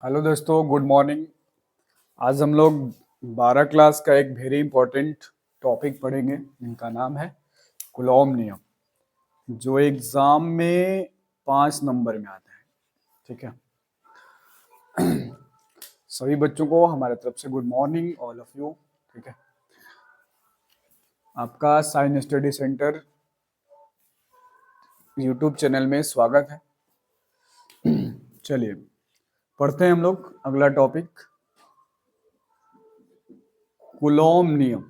Hello दोस्तों, good morning. आज हम लोग 12 क्लास का एक वेरी इंपॉर्टेंट टॉपिक पढ़ेंगे जिनका नाम है कूलॉम नियम, जो एग्जाम में 5 नंबर में आता है। ठीक है। सभी बच्चों को हमारे तरफ से good morning all of you. ठीक है। आपका science study centre YouTube channel में स्वागत है। चलिए पढ़ते हैं हम लोग अगला टॉपिक, कूलॉम नियम।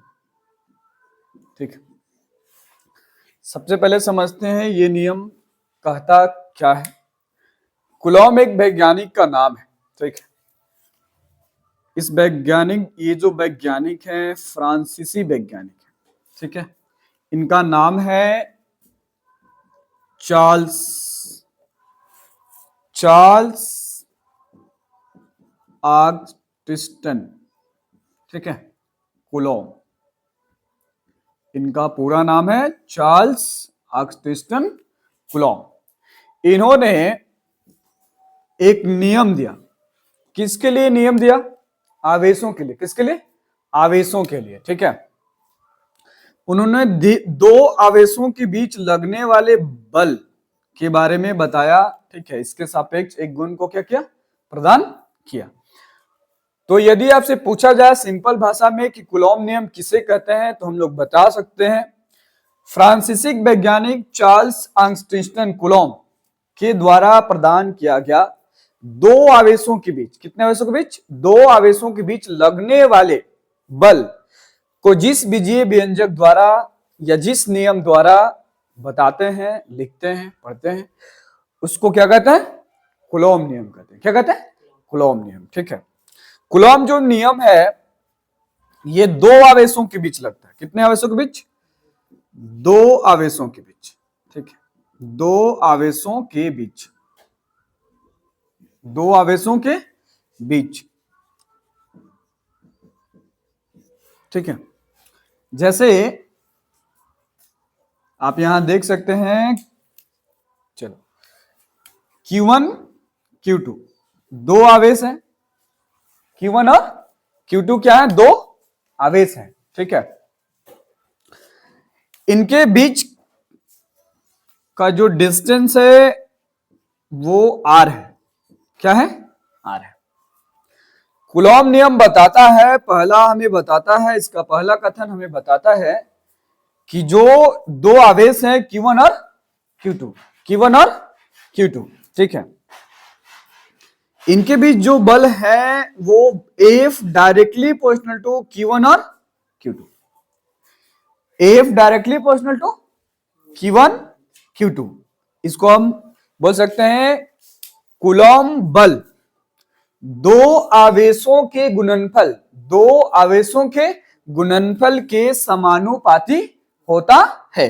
ठीक है। सबसे पहले समझते हैं ये नियम कहता क्या है। कूलॉम एक वैज्ञानिक का नाम है। ठीक है। ये जो वैज्ञानिक है फ्रांसीसी वैज्ञानिक है। ठीक है। इनका नाम है चार्ल्स ऑगस्टिन। ठीक है। कूलॉम, इनका पूरा नाम है चार्ल्स ऑगस्टिन कूलॉम। इन्होंने एक नियम दिया। किसके लिए नियम दिया? आवेशों के लिए। किसके लिए? आवेशों के लिए। ठीक है। उन्होंने दो आवेशों के बीच लगने वाले बल के बारे में बताया। ठीक है। इसके सापेक्ष एक गुण को क्या किया? प्रदान किया। तो यदि आपसे पूछा जाए सिंपल भाषा में कि कूलॉम नियम किसे कहते हैं, तो हम लोग बता सकते हैं फ्रांसीसी वैज्ञानिक चार्ल्स ऑगस्टिन कूलॉम के द्वारा प्रदान किया गया दो आवेशों के बीच, कितने आवेशों के बीच? दो आवेशों के बीच लगने वाले बल को जिस बीजीय व्यंजक द्वारा या जिस नियम द्वारा बताते हैं, लिखते हैं, पढ़ते हैं, उसको क्या कहते हैं? कूलॉम नियम कहते हैं। क्या कहते हैं? कूलॉम नियम। ठीक है। कूलॉम जो नियम है ये दो आवेशों के बीच लगता है। कितने आवेशों के बीच? दो आवेशों के बीच। ठीक है। दो आवेशों के बीच, दो आवेशों के बीच। ठीक है। जैसे आप यहां देख सकते हैं, चलो Q1 Q2 दो आवेश हैं। Q1 और Q2 क्या है? दो आवेश हैं। ठीक है। इनके बीच का जो डिस्टेंस है वो R है। क्या है? R है। कूलॉम नियम बताता है, पहला हमें बताता है, इसका पहला कथन हमें बताता है कि जो दो आवेश हैं Q1 और Q2, Q1 और Q2, ठीक है, इनके बीच जो बल है वो F directly proportional to Q1 और Q2, F directly proportional to Q1 Q2। इसको हम बोल सकते हैं कूलॉम बल दो आवेशों के गुणनफल, दो आवेशों के गुणनफल के समानुपाती होता है।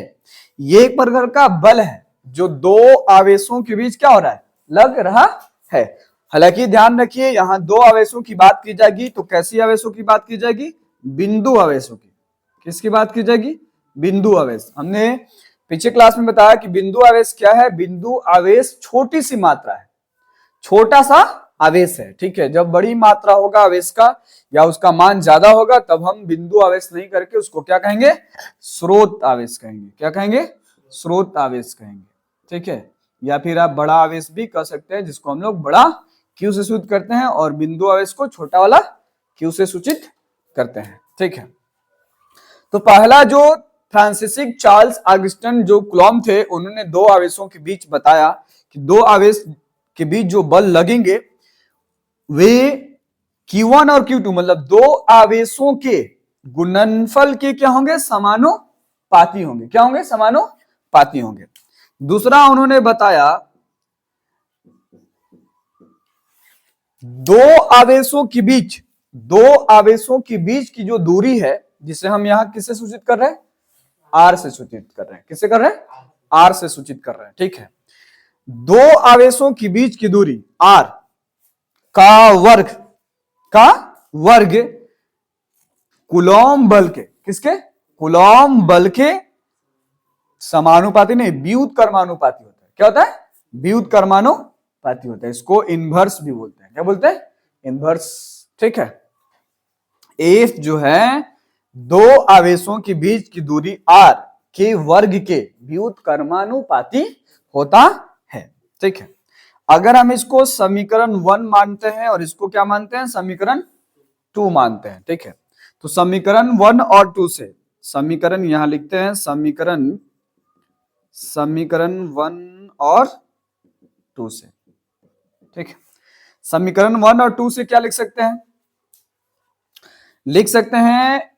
ये एक प्रकार का बल है जो दो आवेशों के बीच क्या हो रहा है? लग रहा है। हालांकि ध्यान रखिए यहां दो आवेशों की बात की जाएगी तो कैसी आवेशों की बात की जाएगी? बिंदु आवेशों की। किसकी बात की जाएगी? बिंदु आवेश। हमने पिछले क्लास में बताया कि बिंदु आवेश क्या है? बिंदु आवेश छोटी सी मात्रा है, छोटा सा आवेश है। ठीक है। जब बड़ी मात्रा होगा आवेश का या उसका मान ज्यादा होगा तब हम बिंदु आवेश नहीं करके उसको क्या कहेंगे? स्रोत आवेश कहेंगे। क्या कहेंगे? स्रोत आवेश कहेंगे। ठीक है। या फिर आप बड़ा आवेश भी कह सकते हैं, जिसको हम लोग बड़ा Q से सूचित करते हैं और बिंदु आवेश को छोटा वाला Q से सूचित करते हैं। ठीक है। तो पहला जो फ्रांसीसी चार्ल्स ऑगस्टिन जो कूलॉम थे, उन्होंने दो आवेशों के बीच बताया कि दो आवेश के बीच जो बल लगेंगे वे Q1 और Q2 मतलब दो आवेशों के गुणनफल के क्या होंगे? समानुपाती होंगे। क्या होंगे? समानुपाती होंगे। दूसरा उन्होंने बताया दो आवेशों के बीच, दो आवेशों के बीच की जो दूरी है, जिसे हम यहां किससे सूचित कर रहे हैं? R से सूचित कर रहे हैं। किससे कर रहे हैं? R से सूचित कर रहे हैं। ठीक है। दो आवेशों के बीच की दूरी R का वर्ग कूलॉम बल के, किसके? कूलॉम बल के समानुपाती नहीं, व्युत्क्रमानुपाती होता है। क्या होता है? व्युत्क्रमानुपाती होता है। इसको इनवर्स भी बोलते हैं। क्या बोलते हैं? इनवर्स। ठीक है, एफ जो है दो आवेशों के बीच की दूरी r के वर्ग के व्युत्क्रमानुपाती होता है। ठीक है, अगर हम इसको समीकरण 1 मानते हैं और इसको क्या मानते हैं, समीकरण 2 मानते हैं। ठीक है, तो समीकरण 1 और 2 से, समीकरण यहां लिखते हैं, समीकरण 1 और 2 से। ठीक है, समीकरण 1 और 2 से क्या लिख सकते हैं, लिख सकते हैं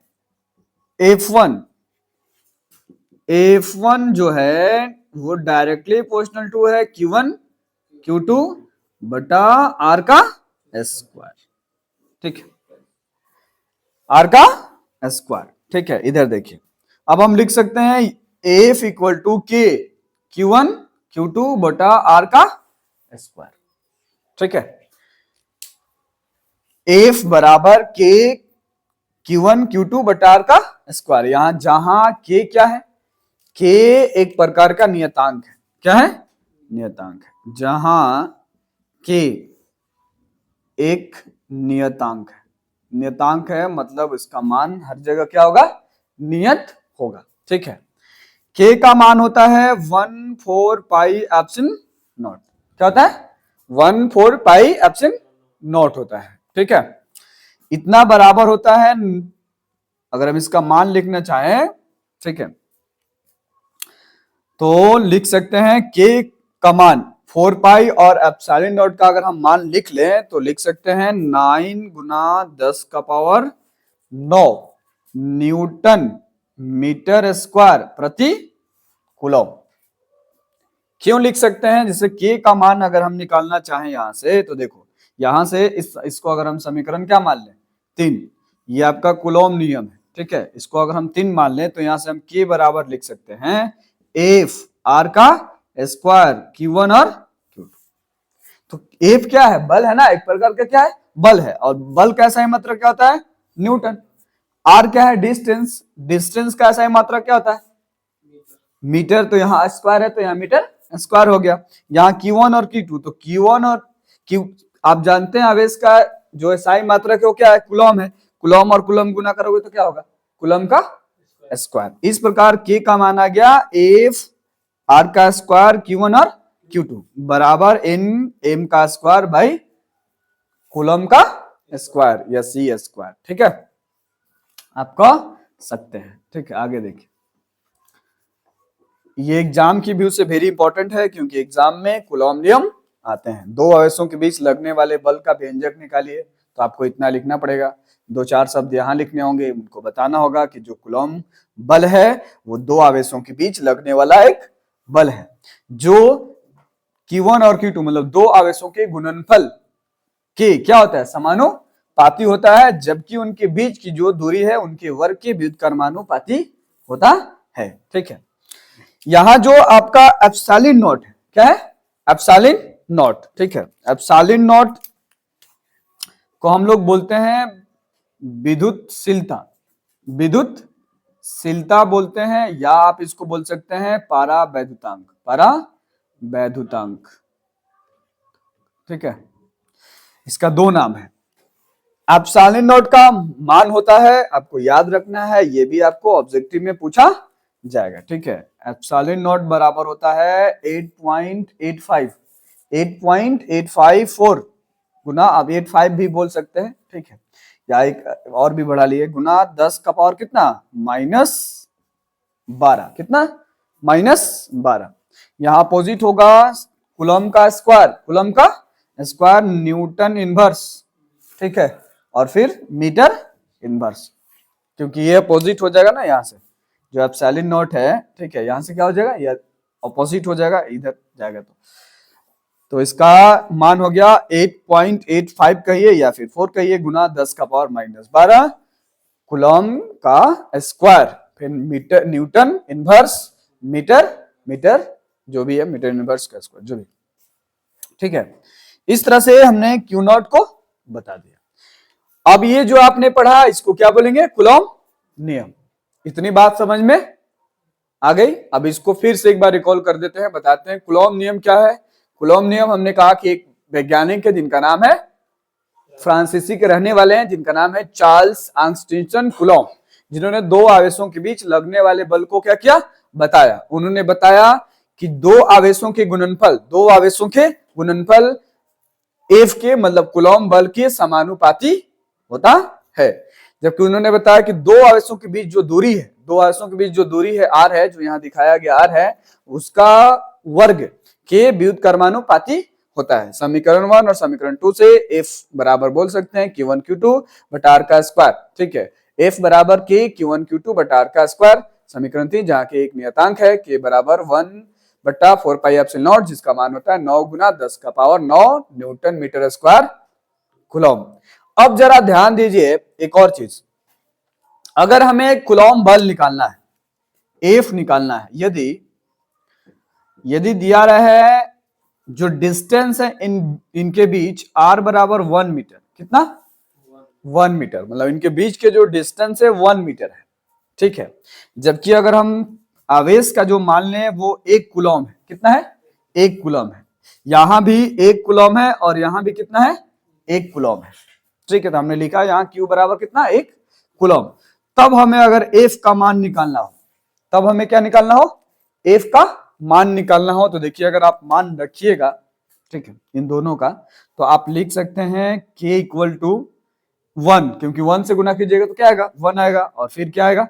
F1 जो है वो डायरेक्टली प्रोपोर्शनल टू है Q1 Q2 बटा R का स्क्वायर। ठीक है, R का स्क्वायर। ठीक है, इधर देखिए, अब हम लिख सकते हैं F equal to K Q1 Q2 बटा R का स्क्वायर। ठीक है, F बराबर K Q1 Q2 बटा R का स्क्वायर। यहां जहां K क्या है, K एक प्रकार का नियतांक है। क्या है, नियतांक है। जहां K एक नियतांक है, नियतांक है मतलब इसका मान हर जगह क्या होगा, नियत होगा। ठीक है, K का मान होता है 1/4 पाई एप्सिलॉन नॉट। क्या होता है, 1/4 पाई एप्सिलॉन नॉट होता है। ठीक है, इतना बराबर होता है, अगर हम इसका मान लिखना चाहें, ठीक है, तो लिख सकते हैं K का मान 4 पाई और एप्सिलॉन नॉट का अगर हम मान लिख लें तो लिख सकते हैं 9 गुना 10 का पावर 9 न्यूटन मीटर स्क्वायर प्रति कूलम। क्यों लिख सकते हैं, जैसे K का मान अगर हम निकालना चाहें यहां से, तो देखो यहां से इसको अगर हम समीकरण क्या मान लें, 3, ये आपका कूलम नियम है। ठीक है, इसको अगर हम 3 मान लें तो यहां से हम K बराबर लिख सकते हैं F R का स्क्वायर Q1 और Q2। तो F क्या है, बल है ना, एक प्रकार का क्या है, बल है, और बल का SI मात्रक क्या होता है, न्यूटन। R क्या है, डिस्टेंस, डिस्टेंस का SI मात्रक क्या होता है, मीटर। तो यहाँ स्क्वायर है तो यहाँ मीटर स्क्वायर हो गया। यहाँ Q1 और Q2, तो Q1 और Q, आप जानते हैं आवेश का जो SI मात्रक है वो क्या है, कूलम है। कूलम और कूलम गुना करोगे तो क्या होगा, कूलम का स्क्वायर। इस प्रकार K का मान आ गया F R का स्क्वायर Q1 और Q2 बराबर N M का स्क्वायर बाई कूलम का स्क्वायर या C स्क्वायर। ठीक है, आप कह सकते हैं। ठीक है, आगे देखिए, ये एग्जाम की व्यू से वेरी इंपॉर्टेंट है, क्योंकि एग्जाम में कूलम नियम आते हैं। दो आवेशों के बीच लगने वाले बल का व्यंजक निकालिए, तो आपको इतना लिखना पड़ेगा। 2-4 शब्द यहाँ लिखने होंगे, उनको बताना होगा कि जो कूलम बल है वो दो आवेशों के बीच लगने वाला एक बल है, जो Q1 और Q2 मतलब दो आवेशों के गुणनफल के क्या होता है, समानुपाती होता है, जबकि उनके बीच की जो दूरी है उनके वर्ग के व्युत्क्रमानुपाती होता है। ठीक है, यहां जो आपका एप्सिलॉन नॉट है, क्या है, एप्सिलॉन नॉट। ठीक है, एप्सिलॉन नॉट को हम लोग बोलते हैं विद्युतशीलता, विद्युतशीलता बोलते हैं, या आप इसको बोल सकते हैं परावैद्युतांक, परावैद्युतांक। ठीक है, इसका दो नाम है। एप्सिलॉन नॉट का मान होता है, आपको याद रखना है, ये भी आपको ऑब्जेक्टिव में पूछा जाएगा। ठीक है, एप्सिलॉन नॉट बराबर होता है 8.854 गुना, अब 85 भी बोल सकते हैं। ठीक है, या एक और भी बढ़ा लिए, गुना 10 का पावर कितना, -12, कितना, -12। यहां अपोजिट होगा कूलम का स्क्वायर, कूलम का स्क्वायर न्यूटन इनवर्स। ठीक है, और फिर मीटर इनवर्स, क्योंकि ये अपोजिट हो जाएगा ना, यहां से जो एप्सिलॉन नॉट है, ठीक है, यहां से क्या हो जाएगा, ये अपोजिट हो जाएगा, इधर जाएगा तो इसका मान हो गया 8.85 कहिए या फिर 4 कहिए, गुना 10 का पावर -12 कूलम का स्क्वायर, फिर मीटर न्यूटन इनवर्स मीटर जो भी है, मीटर इनवर्स का स्क्वायर जो भी। ठीक है, इस तरह से हमने Q नॉट को बता दिया। अब ये जो आपने पढ़ा इसको क्या बोलेंगे, कूलम नियम। इतनी बात समझ में आ गई। अब इसको फिर से एक बार रिकॉल कर देते हैं, बताते हैं कूलम नियम क्या है। कूलम नियम हमने कहा कि एक वैज्ञानिक है जिनका नाम है फ्रांसीसी के रहने वाले हैं जिनका नाम है चार्ल्स आंस्टीन कूलॉम, जिन्होंने दो आवेशों के बीच लगने वाले बल को क्या किया, बताया। उन्होंने बताया कि दो आवेशों के गुणनफल एफ के मतलब कूलॉम बल के समानुपाती होता है। जबकि उन्होंने बताया कि दो आवेशों के बीच जो दूरी है आर है, जो यहां दिखाया गया आर है, उसका वर्ग के व्युत्क्रमानुपाती होता है। समीकरण 1 और समीकरण 2 से एफ बराबर बोल सकते हैं Q1 Q2 बटा आर का स्क्वायर। ठीक है, एफ बराबर के Q1 Q2 बटा आर का स्क्वायर। समीकरण 3 जहां के एक नियतांक है के बराबर 1 बटा 4 पाई एप्सिलॉन नॉट, जिसका मान होता है 9 गुना 10 का power 9 newton metre square coulomb. अब जरा ध्यान दीजिए एक और चीज, अगर हमें कूलॉम बल निकालना है, एफ निकालना है, यदि दिया रहा है जो डिस्टेंस है इनके बीच r बराबर 1 मीटर, कितना 1 मीटर, मतलब इनके बीच के जो डिस्टेंस है 1 मीटर है। ठीक है, जबकि अगर हम आवेश का जो मान लें वो 1 कूलॉम है, कितना है 1 कूलॉम है, यहां भी 1 कूलॉम है और यहां भी कितना है 1 कूलॉम है। ठीक है, तो हमने लिखा यहां Q बराबर कितना 1 कूलॉम। तब हमें अगर F का मान निकालना हो, तब हमें क्या निकालना हो, F का मान निकालना हो, तो देखिए अगर आप मान रखिएगा, ठीक है, इन दोनों का, तो आप लिख सकते हैं K इक्वल टू 1, क्योंकि 1 से गुना कीजिएगा तो क्या आएगा 1 आएगा, और फिर क्या आएगा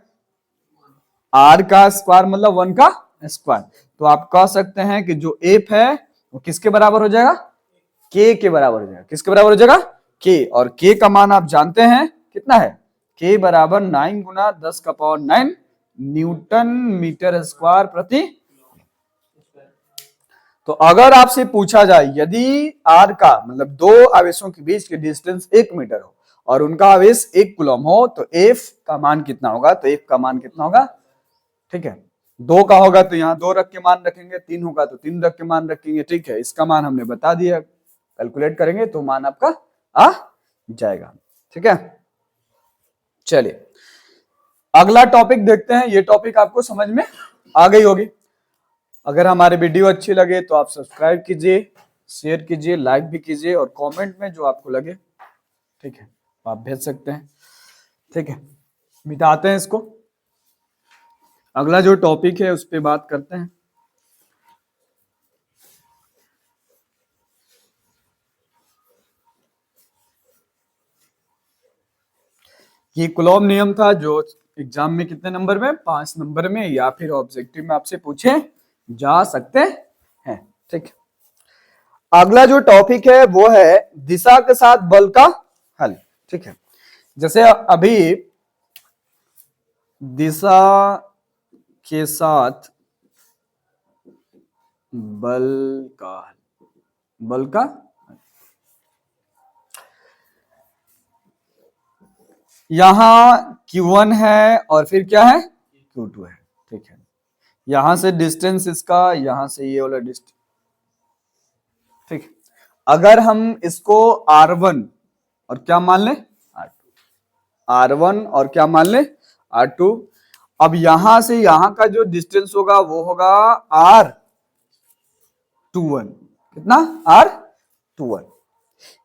R का स्क्वायर मतलब 1 का स्क्वायर। तो आप कह सकते हैं कि जो F है वो किसके बराबर हो जाएगा, K के बराबर हो जाएगा। किसके बराबर हो जाएगा, K, और K का मान आप जानते हैं कितना है, K बराबर 9 गुना 10 का पावर 9 न्यूटन मीटर स्क्वायर प्रति। तो अगर आपसे पूछा जाए यदि R का मतलब दो आवेशों के बीच की डिस्टेंस 1 मीटर हो और उनका आवेश 1 कूलॉम हो, तो F का मान कितना होगा, तो F का मान कितना होगा, ठीक है, 2 का होगा तो यहाँ 2 रख के मान रखेंगे, 3 होगा तो 3 रख के मान रखेंगे। ठीक है, इसका मान हमने बता दिया, कैलकुलेट करेंगे तो मान आपका आ जाएगा। ठीक है, चलिए अगला टॉपिक देखते हैं। ये टॉपिक आपको समझ में आ गई होगी। अगर हमारे वीडियो अच्छी लगे तो आप सब्सक्राइब कीजिए, शेयर कीजिए, लाइक भी कीजिए, और कमेंट में जो आपको लगे, ठीक है, आप भेज सकते हैं। ठीक है, मिटाते हैं इसको, अगला जो टॉपिक है उस पर बात करते हैं। ये कूलॉम नियम था जो एग्जाम में कितने नंबर में, 5 नंबर में, या फिर ऑब्जेक्टिव में आपसे पूछे जा सकते हैं। ठीक है, अगला जो टॉपिक है वो है दिशा के साथ बल का हल। ठीक है, जैसे अभी दिशा के साथ बल का यहां Q1 है और फिर क्या है Q2 है। ठीक है, यहां से डिस्टेंस इसका, यहां से ये वाला डिस्टेंस। ठीक है, अगर हम इसको R1 और क्या मान ले R1 और क्या मान ले R2, अब यहां से यहां का जो डिस्टेंस होगा वो होगा R21, कितना R21,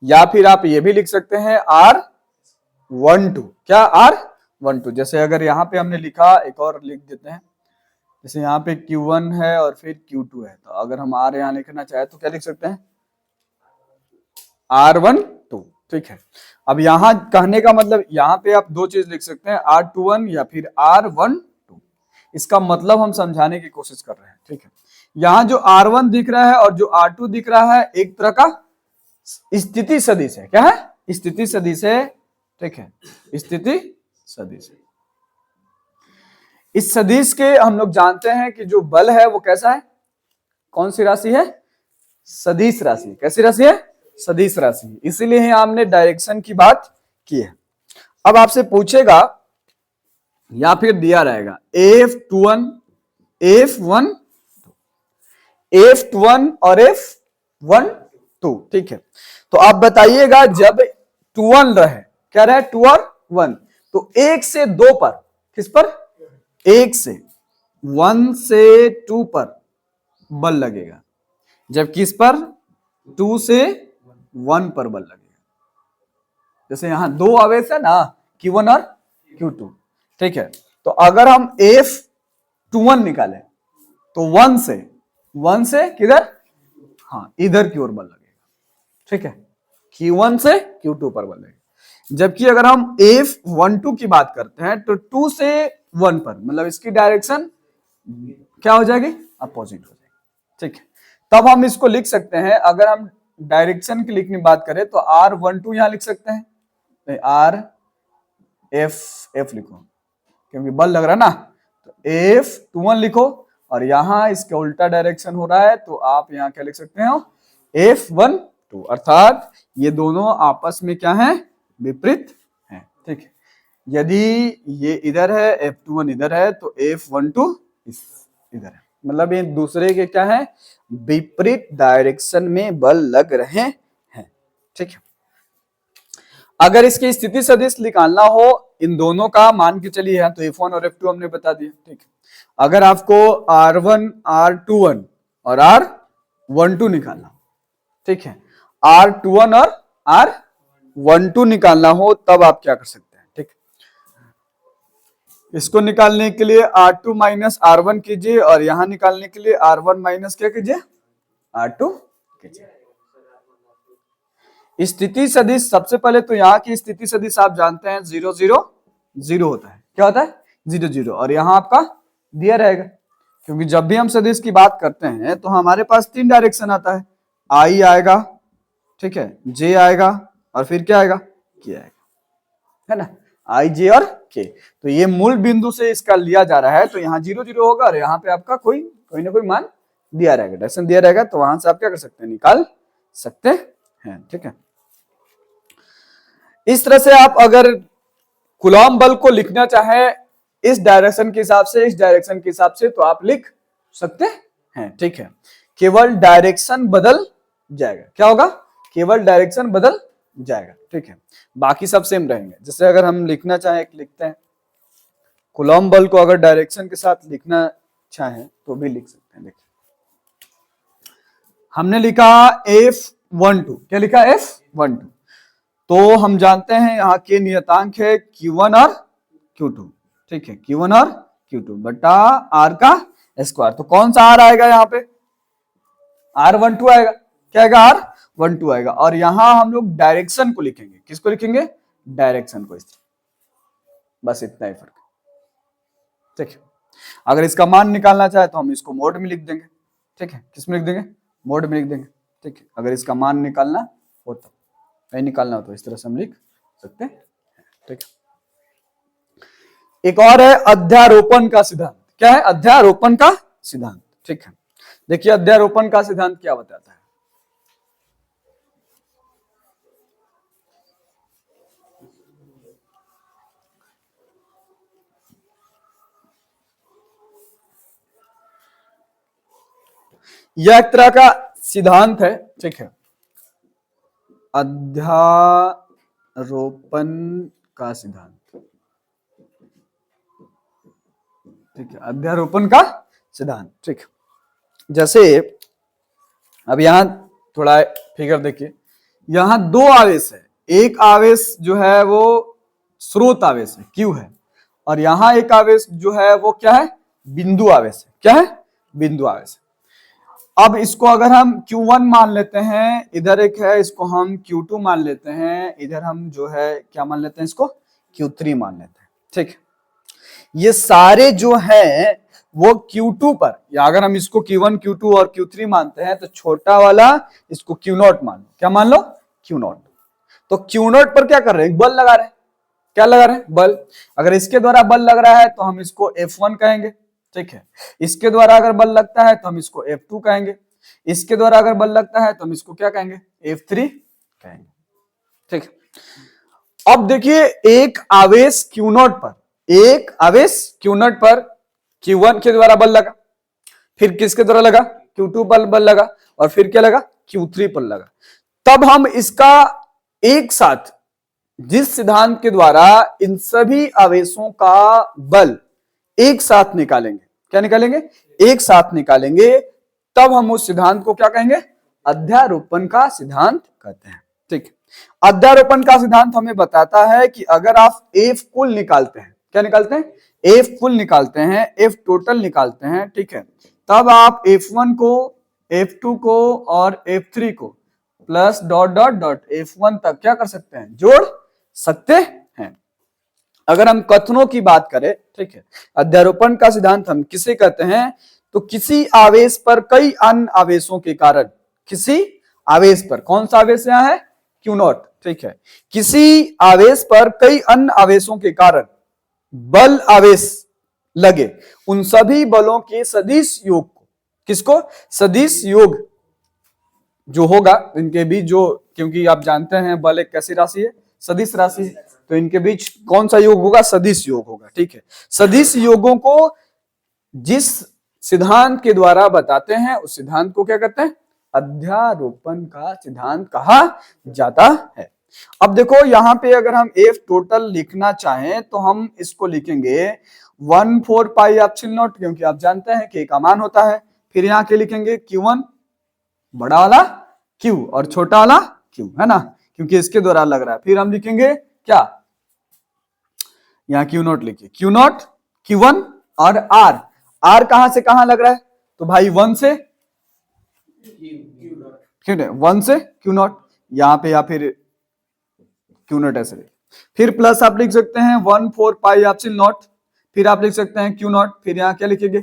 या फिर आप ये भी लिख सकते हैं R12, क्या R12। जैसे अगर यहां पे हमने लिखा, एक और लिख देते हैं, जैसे यहाँ पे Q1 है और फिर Q2 है, तो अगर हम R यहां लिखना चाहे तो क्या लिख सकते हैं R12। ठीक है, अब यहां कहने का मतलब यहां पे आप दो चीज लिख सकते हैं, R21 या फिर R12। इसका मतलब हम समझाने की कोशिश कर रहे हैं। ठीक है, यहां जो R1 दिख रहा है और जो R2 दिख रहा है एक तरह का स्थिति सदिश है। क्या है, स्थिति सदिश है। ठीक है, स्थिति सदिश है। इस सदिश के हम लोग जानते हैं कि जो बल है वो कैसा है, कौन सी राशि है, सदिश राशि। कैसी राशि है, सदिश राशि, इसीलिए ही हमने डायरेक्शन की बात की है। अब आपसे पूछेगा या फिर दिया रहेगा F1 और F12। ठीक है, तो आप बताइएगा जब 2-1 रहे, क्या रहे 2 और 1, तो 1 से 2 पर, किस पर, 1 से 2 पर बल लगेगा, जब किस पर 2 से 1 पर बल लगेगा। जैसे यहाँ दो आवेश है ना, Q1 और Q2, ठीक है। तो अगर हम F21 निकालें तो 1 से किधर, हाँ इधर की ओर बल लगेगा, ठीक है, Q1 से Q2 पर बल लगेगा। जबकि अगर हम F12 की बात करते हैं तो 2 से 1 पर, मतलब इसकी डायरेक्शन क्या हो जाएगी, अपोजिट हो जाएगी, ठीक है। तब हम इसको लिख सकते हैं, अगर हम डायरेक्शन की लिखने की बात करें तो R12 यहां लिख सकते हैं, F लिखो क्योंकि बल लग रहा है ना, तो F21 लिखो, और यहां इसके उल्टा डायरेक्शन हो रहा है तो आप यहां क्या लिख सकते हो, F12, अर्थात ये दोनों आपस में क्या है, विपरीत है, ठीक है। यदि ये इधर है, F21 इधर है, तो F12 इधर है, मतलब ये दूसरे के क्या है, विपरीत डायरेक्शन में बल लग रहे हैं, ठीक है। अगर इसकी स्थिति सदिश निकालना हो इन दोनों का, मान के चलिए है तो F1 और F2 हमने बता दिया, ठीक है। अगर आपको R1 R21 और R12 निकालना, ठीक है, R21 और R12 निकालना हो तब आप क्या कर सकते हैं, ठीक। इसको निकालने के लिए R2 माइनस R1 कीजिए, और यहां निकालने के लिए R1 माइनस क्या कीजिए, R2 कीजिए। स्थिति सदिश, सबसे पहले तो यहाँ की स्थिति सदिश आप जानते हैं 0 0 0 होता है, क्या होता है, 0 0, और यहाँ आपका दिया रहेगा, क्योंकि जब भी हम सदिश की बात करते हैं तो हमारे पास 3 डायरेक्शन आता है, I आएगा, ठीक है, J आएगा, और फिर क्या आएगा, K आएगा, है ना, I J और K। तो ये मूल बिंदु से इसका लिया जा रहा है, तो यहाँ 0 0 होगा, और यहाँ पे आपका कोई ना कोई मान दिया रहेगा, डायरेक्शन दिया रहेगा, तो वहां से आप क्या कर सकते हैं, निकाल सकते हैं, ठीक है। इस तरह से आप अगर कूलॉम बल को लिखना चाहे इस डायरेक्शन के हिसाब से, इस डायरेक्शन के हिसाब से, तो आप लिख सकते हैं, ठीक है। केवल डायरेक्शन बदल जाएगा, क्या होगा, केवल डायरेक्शन बदल जाएगा, ठीक है, बाकी सब सेम रहेंगे। जैसे अगर हम लिखना चाहें, लिखते हैं कूलॉम बल को, अगर डायरेक्शन के साथ लिखना चाहें तो भी लिख सकते हैं। देखिए हमने लिखा F12, क्या लिखा, F12, तो हम जानते हैं यहाँ के नियतांक है Q1 और Q2, ठीक है, Q1 और Q2 बटा R का स्क्वायर। तो कौन सा R आएगा, यहाँ पे R12 आएगा, क्या आएगा, R12 आएगा, और यहां हम लोग डायरेक्शन को लिखेंगे, किसको लिखेंगे, डायरेक्शन को, बस इतना ही फर्क है, ठीक है। अगर इसका मान निकालना चाहे तो हम इसको मोड में लिख देंगे, ठीक है, किसमें लिख देंगे, मोड में लिख देंगे, ठीक है। अगर इसका मान निकालना हो तो, नहीं निकालना हो तो इस तरह से हम लिख सकते हैं, ठीक है। एक और है अध्यारोपण का सिद्धांत, क्या है, अध्यारोपण का सिद्धांत, ठीक है। देखिए अध्यारोपण का सिद्धांत क्या बताता है, यह एक तरह का सिद्धांत है, ठीक है, अध्यारोपण का सिद्धांत, ठीक है, अध्यारोपण का सिद्धांत, ठीक है। जैसे अब यहां थोड़ा फिगर देखिए, यहां दो आवेश है, एक आवेश जो है वो स्रोत आवेश है, Q है, और यहां एक आवेश जो है वो क्या है, बिंदु आवेश है, क्या है, बिंदु आवेश है। अब इसको अगर हम Q1 मान लेते हैं, इधर एक है, इसको हम Q2 मान लेते हैं, इधर हम जो है क्या मान लेते हैं, इसको Q3 मान लेते हैं, ठीक है। ये सारे जो है वो Q2 पर, या अगर हम इसको Q1 Q2 और Q3 मानते हैं तो छोटा वाला इसको Q0 मान लो, क्या मान लो, Q0। तो Q0 पर क्या कर रहे हैं, बल लगा रहे हैं, क्या लगा रहे हैं, बल। अगर इसके द्वारा बल लग रहा है तो हम इसको F1 कहेंगे, ठीक है। इसके द्वारा अगर बल लगता है तो हम इसको F2 कहेंगे, इसके द्वारा अगर बल लगता है तो हम इसको क्या कहेंगे, F3 कहेंगे, ठीक है। अब देखिए एक आवेश Q0 पर, एक आवेश Q0 पर Q1 के द्वारा बल लगा, फिर किसके द्वारा लगा, Q2 पर बल लगा, और फिर क्या लगा, Q3 पर लगा। तब हम इसका एक साथ, जिस सिद्धांत के द्वारा इन सभी आवेशों का बल एक साथ निकालेंगे, क्या निकालेंगे, एक साथ निकालेंगे, तब हम उस सिद्धांत को क्या कहेंगे, अध्यारोपण का सिद्धांत कहते हैं, ठीक है। अध्यारोपण का सिद्धांत हमें बताता है कि अगर आप एफ कुल निकालते हैं, क्या निकालते हैं, एफ कुल निकालते हैं, एफ टोटल निकालते हैं, ठीक है, तब आप F1 को, F2 को और F3 को plus dot dot dot F1 तक क्या कर सकते हैं, जोड़ सकते हैं। अगर हम कथनों की बात करें, ठीक है, अध्यारोपण का सिद्धांत हम किसे कहते हैं, तो किसी आवेश पर कई अन्य आवेशों के कारण, किसी आवेश पर, कौन सा आवेश यहां है, क्यू नॉट, ठीक है, किसी आवेश पर कई अन्य आवेशों के कारण बल आवेश लगे, उन सभी बलों के सदिश योग को, किसको, सदिश योग जो होगा इनके बीच, जो, क्योंकि आप जानते हैं बल एक कैसी राशि है, सदिश राशि है, तो इनके बीच कौन सा योग होगा, सदिश योग होगा, ठीक है। सदिश योगों को जिस सिद्धांत के द्वारा बताते हैं उस सिद्धांत को क्या कहते हैं, अध्यारोपण का सिद्धांत कहा जाता है। अब देखो यहां पे अगर हम एफ टोटल लिखना चाहें तो हम इसको लिखेंगे 1/4 पाई एप्सिलॉन नॉट, क्योंकि आप जानते हैं कि का मान होता है, फिर यहाँ के लिखेंगे Q1 बड़ा वाला Q और छोटा वाला Q, है ना, क्योंकि इसके द्वारा लग रहा है, फिर हम लिखेंगे क्या, यहाँ Q नॉट लिखिए, Q नॉट, Q1 और R कहां से कहां लग रहा है, तो भाई 1 से क्यों नहीं, 1 से Q नॉट यहाँ पे, या फिर Q नॉट ऐसे, फिर प्लस आप लिख सकते हैं 1/4 पाई एप्सिलॉन नॉट, फिर आप लिख सकते हैं Q नॉट, फिर यहाँ क्या लिखेंगे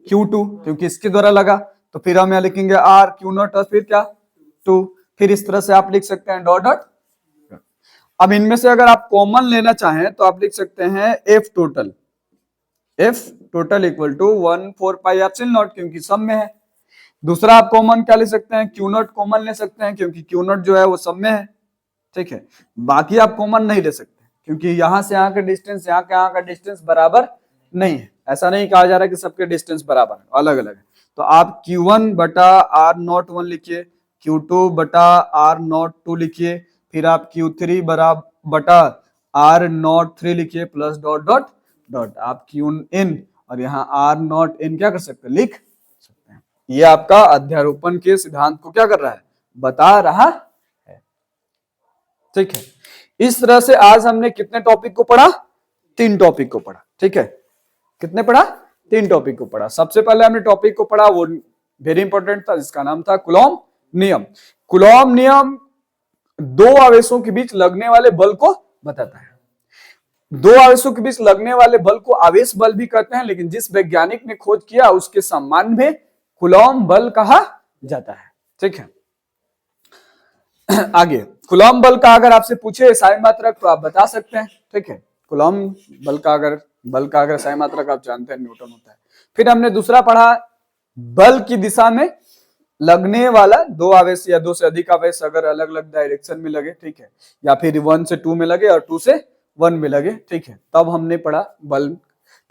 Q2, क्योंकि इसके द्वारा लगा, तो फिर हम यहाँ लिखेंगे R Q नॉट और फिर क्या 2, फिर इस तरह से आप लिख सकते हैं डॉट डॉट। अब इनमें से अगर आप कॉमन लेना चाहें तो आप लिख सकते हैं F total equal to 1/4 pi epsilon naught, क्योंकि सब में है। दूसरा आप कॉमन क्या ले सकते हैं, Q नॉट कॉमन ले सकते हैं, क्योंकि Q नॉट जो है वो सब में है, ठीक है। बाकी आप कॉमन नहीं ले सकते, क्योंकि यहां से यहाँ का डिस्टेंस, यहाँ का डिस्टेंस बराबर नहीं है, ऐसा नहीं कहा जा रहा कि सबके डिस्टेंस बराबर है, अलग अलग है। तो आप Q1 बटा R नॉट 1 लिखिए, Q2 बटा R नॉट 2 लिखिए, फिर आप Q3 बटा R नॉट 3 लिखिए, प्लस डॉट डॉट डॉट आप Q इन और यहाँ R नॉट इन क्या कर सकते हैं, लिख सकते हैं। ये आपका अध्यारोपण के सिद्धांत को क्या कर रहा है, बता रहा है, ठीक है। इस तरह से आज हमने कितने टॉपिक को पढ़ा, 3 टॉपिक को पढ़ा, ठीक है। कितने पढ़ा, 3 टॉपिक को पढ़ा। सबसे पहले हमने टॉपिक को पढ़ा, वो वेरी इंपॉर्टेंट था, जिसका नाम था कूलॉम नियम। कूलॉम नियम 2 आवेशों के बीच लगने वाले बल को बताता है। 2 आवेशों के बीच लगने वाले बल को आवेश बल भी कहते हैं, लेकिन जिस वैज्ञानिक ने खोज किया उसके सम्मान में कूलॉम बल कहा जाता है, ठीक है। आगे कूलॉम बल का अगर आपसे पूछे साई मात्रक तो आप बता सकते हैं, ठीक है। कूलॉम बल का अगर साई मात्रक आप जानते हैं न्यूटन होता है। फिर हमने दूसरा पढ़ा, बल की दिशा में लगने वाला 2 आवेश या 2 से अधिक आवेश अगर अलग अलग डायरेक्शन में लगे, ठीक है, या फिर 1 से 2 में लगे और 2 से 1 में लगे, ठीक है, तब हमने पढ़ा बल।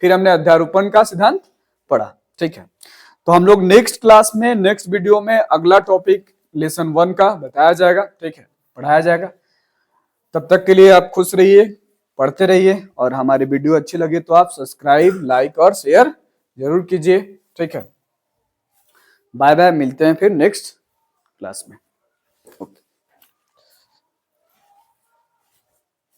फिर हमने अध्यारोपण का सिद्धांत पढ़ा, ठीक है। तो हम लोग नेक्स्ट क्लास में, नेक्स्ट वीडियो में अगला टॉपिक लेसन 1 का बताया जाएगा, ठीक है, पढ़ाया जाएगा। तब तक के लिए आप खुश रहिए, पढ़ते रहिए, और हमारी वीडियो अच्छी लगे तो आप सब्सक्राइब, लाइक और शेयर जरूर कीजिए, ठीक है। बाय बाय, मिलते हैं फिर नेक्स्ट क्लास में।